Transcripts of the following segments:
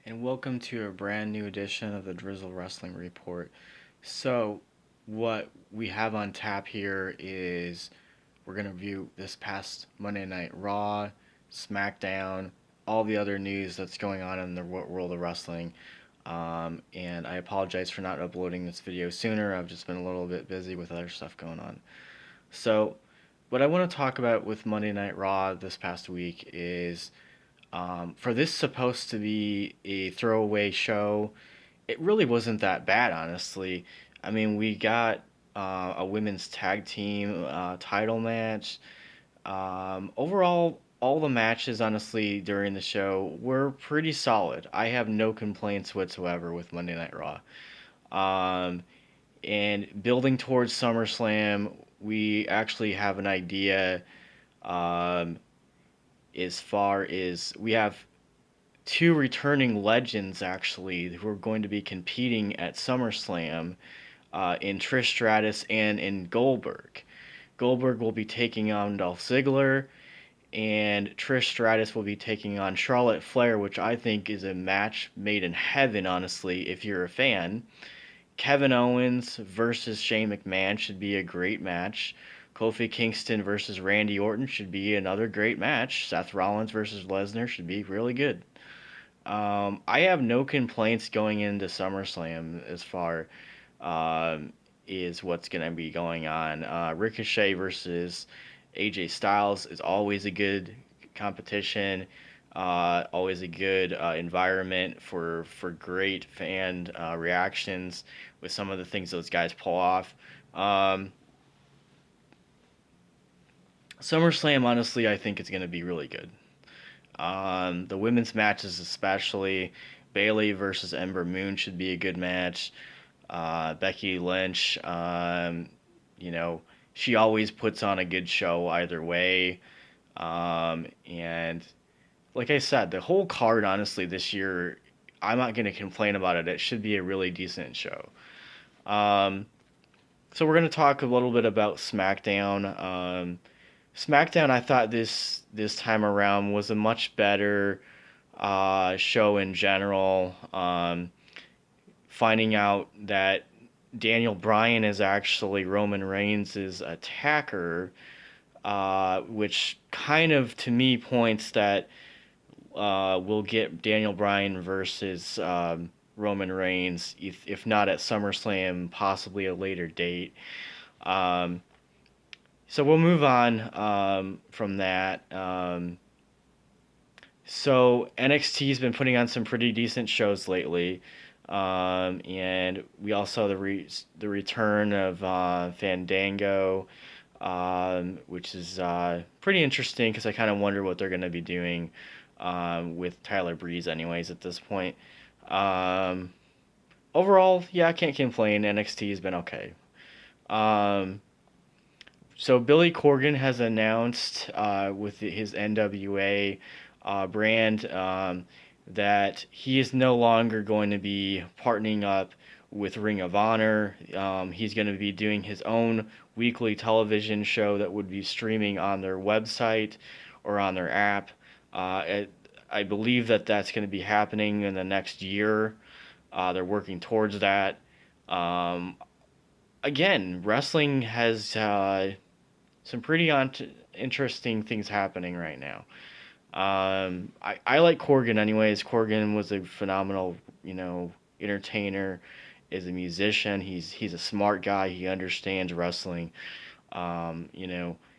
And welcome to a brand new edition of the Drizzle Wrestling Report. So, what we have on tap here is we're going to review this past Monday Night Raw, SmackDown, all the other news that's going on in the world of wrestling. And I apologize for not uploading this video sooner. I've just been a little bit busy with other stuff going on. So, what I want to talk about with Monday Night Raw this past week is for this supposed to be a throwaway show, it really wasn't that bad, honestly. I mean, we got a women's tag team title match. Overall, all the matches, honestly, during the show were pretty solid. I have no complaints whatsoever with Monday Night Raw. Um, and building towards SummerSlam, we actually have an idea um, as far as we have two returning legends actually who are going to be competing at SummerSlam in Trish Stratus and in Goldberg. Goldberg will be taking on Dolph Ziggler, and Trish Stratus will be taking on Charlotte Flair, which I think is a match made in heaven, honestly, if you're a fan. Kevin Owens versus Shane McMahon should be a great match. Kofi Kingston versus Randy Orton should be another great match. Seth Rollins versus Lesnar should be really good. I have no complaints going into SummerSlam as far is what's going to be going on. Ricochet versus AJ Styles is always a good competition. Always a good environment for great fan reactions with some of the things those guys pull off. Um, SummerSlam, honestly, I think it's going to be really good. The women's matches, especially Bailey versus Ember Moon, should be a good match. Becky Lynch, you know, she always puts on a good show either way. And like I said, the whole card, honestly, this year, I'm not going to complain about it. It should be a really decent show. Um, so we're going to talk a little bit about SmackDown. SmackDown, I thought this time around was a much better show in general. Finding out that Daniel Bryan is actually Roman Reigns' attacker, which kind of to me points that we'll get Daniel Bryan versus Roman Reigns, if not at SummerSlam, possibly a later date. Um, so we'll move on from that. So NXT's been putting on some pretty decent shows lately, and we also the return of Fandango, which is pretty interesting because I kind of wonder what they're going to be doing with Tyler Breeze, anyways, at this point. Um, Overall, yeah, I can't complain. NXT has been okay. Um, so Billy Corgan has announced with his NWA brand that he is no longer going to be partnering up with Ring of Honor. He's going to be doing his own weekly television show that would be streaming on their website or on their app. I believe that that's going to be happening in the next year. They're working towards that. Um, Again, wrestling has some pretty interesting things happening right now. I like Corgan anyways. Corgan was a phenomenal, entertainer, is a musician. He's a smart guy. He understands wrestling.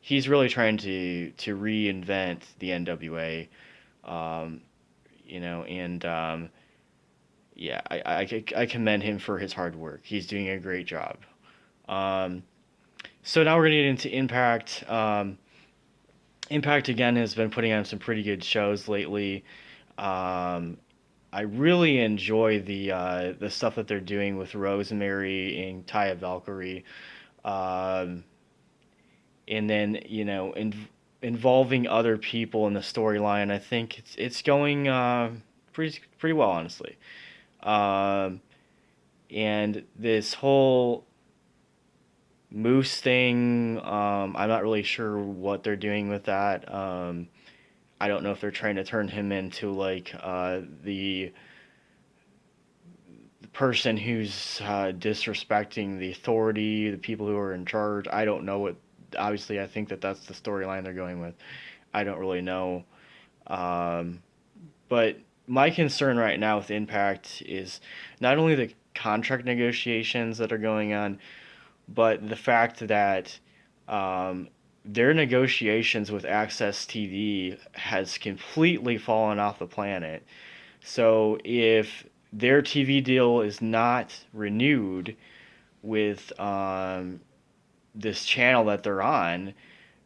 He's really trying to reinvent the NWA. Um, and yeah, I commend him for his hard work. He's doing a great job. Um, so now we're gonna get into Impact. Impact again has been putting on some pretty good shows lately. Um, I really enjoy the stuff that they're doing with Rosemary and Taya Valkyrie, um, and then involving other people in the storyline. I think it's going pretty well, honestly. Um, and this whole Moose thing, I'm not really sure what they're doing with that. I don't know if they're trying to turn him into like the person who's disrespecting the authority, the people who are in charge. I don't know what. Obviously, I think that that's the storyline they're going with. I don't really know. Um, but my concern right now with Impact is not only the contract negotiations that are going on, but the fact that um, their negotiations with Access TV has completely fallen off the planet. So if their TV deal is not renewed with this channel that they're on,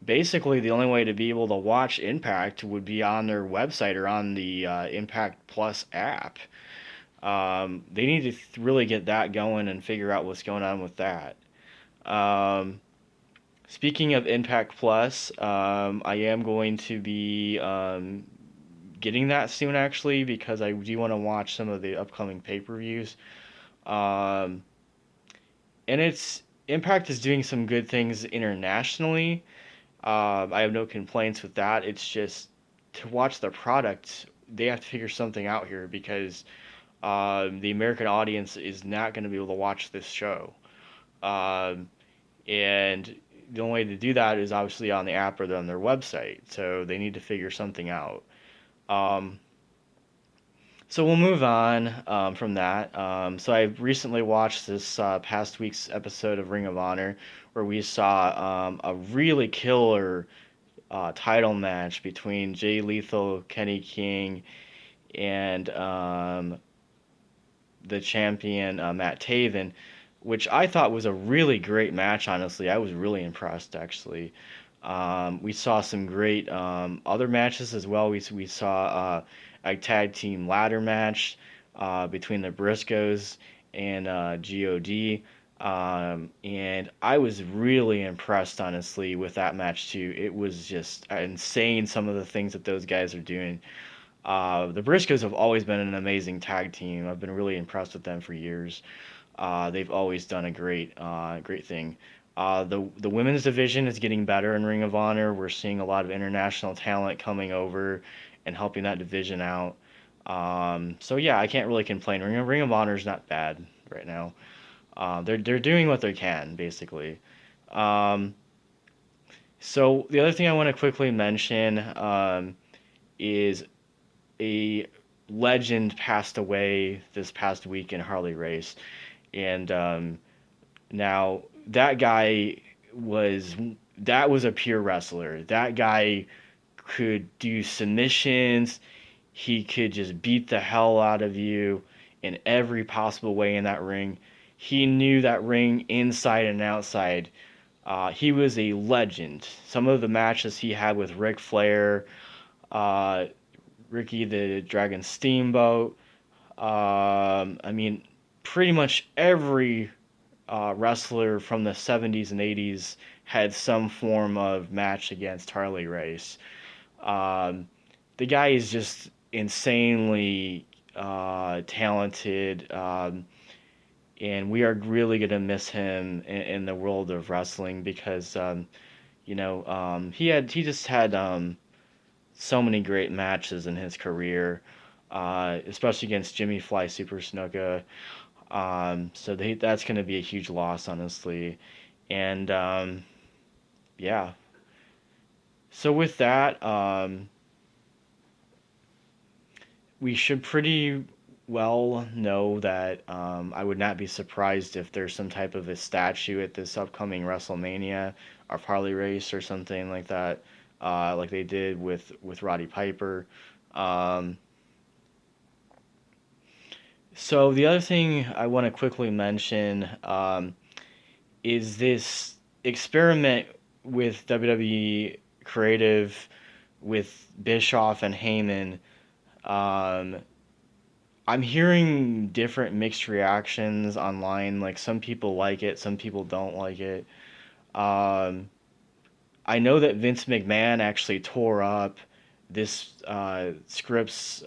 basically the only way to be able to watch Impact would be on their website or on the Impact Plus app. They need to really get that going and figure out what's going on with that. Um, Speaking of Impact Plus, I am going to be getting that soon actually because I do want to watch some of the upcoming pay per views. Um, and it's Impact is doing some good things internationally. I have no complaints with that. It's just to watch the product, they have to figure something out here because the American audience is not going to be able to watch this show. Um, and the only way to do that is obviously on the app or on their website. So they need to figure something out. Um, so we'll move on from that. So I recently watched this past week's episode of Ring of Honor where we saw a really killer title match between Jay Lethal, Kenny King, and the champion Matt Taven, which I thought was a really great match. Honestly, I was really impressed. Actually, we saw some great other matches as well. We saw a tag team ladder match between the Briscoes and God. And I was really impressed, honestly, with that match too. It was just insane some of the things that those guys are doing. The Briscoes have always been an amazing tag team. I've been really impressed with them for years. They've always done a great thing. The women's division is getting better in Ring of Honor. We're seeing a lot of international talent coming over and helping that division out. So yeah, I can't really complain. Ring of Honor is not bad right now. They're doing what they can basically. Um, so the other thing I want to quickly mention is a legend passed away this past week in Harley Race, and now was that was a pure wrestler. That guy could do submissions. He could just beat the hell out of you in every possible way in that ring. He knew that ring inside and outside. He was a legend. Some of the matches he had with Ric Flair, uh, Ricky the Dragon Steamboat. I mean, pretty much every wrestler from the 70s and 80s had some form of match against Harley Race. Um, the guy is just insanely talented, and we are really going to miss him in the world of wrestling because, he just had so many great matches in his career, especially against Jimmy Fly Super Snuka. That's going to be a huge loss, honestly. And yeah. So with that, we should pretty well know that I would not be surprised if there's some type of a statue at this upcoming WrestleMania of Harley Race or something like that, like they did with Roddy Piper. Um, so the other thing I want to quickly mention is this experiment with WWE Creative with Bischoff and Heyman. Um, I'm hearing different mixed reactions online. Like some people like it, some people don't like it. Um, I know that Vince McMahon actually tore up this scripts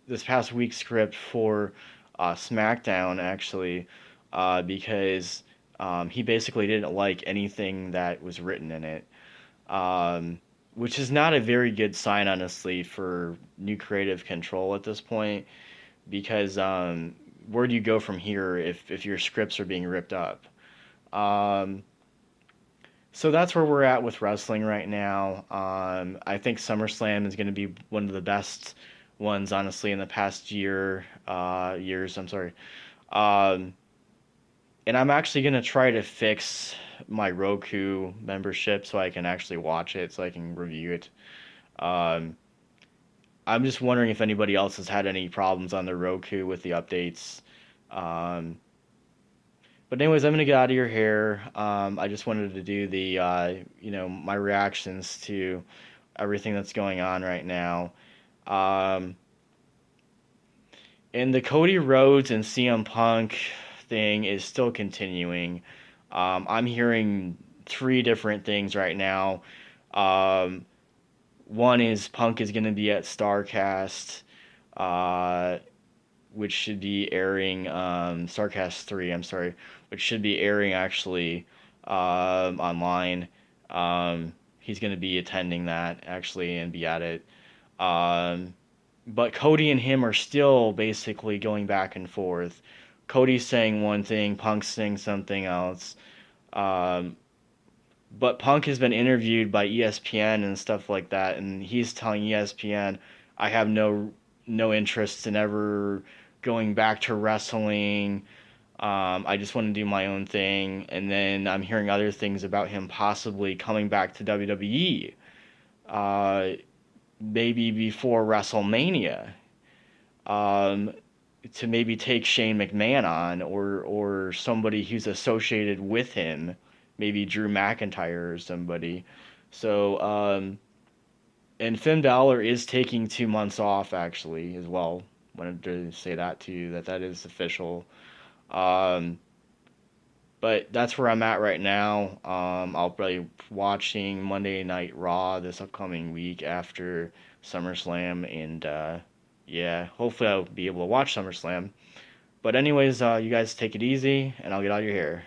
this past week's script for SmackDown actually because he basically didn't like anything that was written in it, which is not a very good sign, honestly, for new creative control at this point because where do you go from here if your scripts are being ripped up? Um, so that's where we're at with wrestling right now. I think SummerSlam is going to be one of the best ones, honestly, in the past years. I'm sorry. Um, and I'm actually going to try to fix my Roku membership so I can actually watch it, so I can review it. Um, I'm just wondering if anybody else has had any problems on their Roku with the updates. Um, but anyways, I'm gonna get out of your hair. I just wanted to do the my reactions to everything that's going on right now. Um, and the Cody Rhodes and CM Punk thing is still continuing. I'm hearing three different things right now. Um, One is Punk is gonna be at Starcast. Uh, which should be airing Starcast 3, I'm sorry, which should be airing actually online. He's going to be attending that actually and be at it. Um, but Cody and him are still basically going back and forth. Cody's saying one thing, Punk's saying something else. Um, but Punk has been interviewed by ESPN and stuff like that, and he's telling ESPN, "I have no interest in ever going back to wrestling. I just want to do my own thing." And then I'm hearing other things about him possibly coming back to WWE, uh, maybe before WrestleMania, um, to maybe take Shane McMahon on or somebody who's associated with him, maybe Drew McIntyre or somebody. So, and Finn Balor is taking 2 months off actually as well. Wanted to say that to you that is official. Um, but that's where I'm at right now. I'll probably watching Monday Night Raw this upcoming week after SummerSlam, and yeah, hopefully I'll be able to watch SummerSlam. But anyways, you guys take it easy, and I'll get out of your hair.